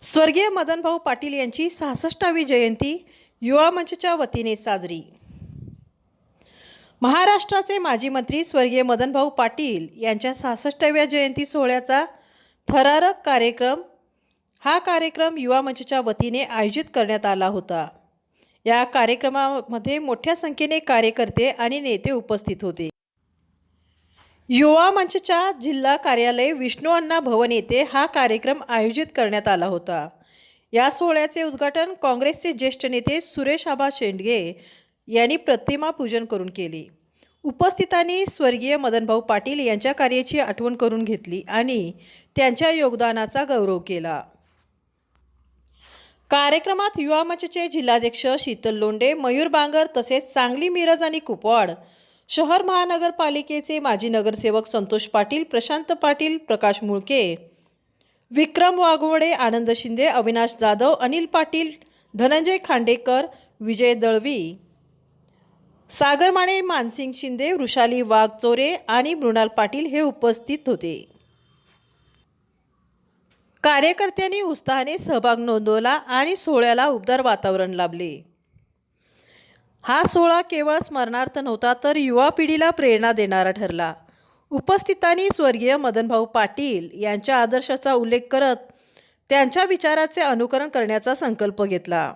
स्वर्गीय मदनभाऊ पाटील यांची 66वी जयंती युवा मंचच्या वतीने साजरी। महाराष्ट्राचे माजी मंत्री स्वर्गीय मदनभाऊ पाटील यांच्या 66व्या जयंती सोहळ्याचा थरारक कार्यक्रम युवा मंचच्या वतीने आयोजित करण्यात आला होता। या कार्यक्रमामध्ये मोठ्या संख्येने कार्यकर्ते आणि नेते उपस्थित होते। युवा मंचच्या जिल्हा कार्यालय विष्णू अण्णा भवन येथे हा कार्यक्रम आयोजित करण्यात आला होता। या सोहळ्याचे उद्घाटन काँग्रेसचे ज्येष्ठ नेते सुरेश आबा शेंडगे यांनी प्रतिमा पूजन करून केले। उपस्थितांनी स्वर्गीय मदनभाऊ पाटील यांच्या कार्याची आठवण करून घेतली आणि त्यांच्या योगदानाचा गौरव केला। कार्यक्रमात युवा मंचचे जिल्हाध्यक्ष शीतल लोंढे, मयूर बांगर तसेच सांगली, मिरज आणि कुपवाड शहर महानगरपालिकेचे माजी नगरसेवक संतोष पाटील, प्रशांत पाटील, प्रकाश मुळके, विक्रम वाघमोडे, आनंद शिंदे, अविनाश जाधव, अनिल पाटील, धनंजय खांडेकर, विजय दळवी, सागर माने, मानसिंग शिंदे, वृषाली वाघचोरे आणि मृणाल पाटील हे उपस्थित होते। कार्यकर्त्यांनी उत्साहाने सहभाग नोंदवला आणि सोहळ्याला उबदार वातावरण लाभले। हा सोहळा केवळ स्मरणार्थ नव्हता तर युवा पिढीला प्रेरणा देणारा ठरला। उपस्थितांनी स्वर्गीय मदनभाऊ पाटील यांच्या आदर्शाचा उल्लेख करत त्यांच्या विचाराचे अनुकरण करण्याचा संकल्प घेतला।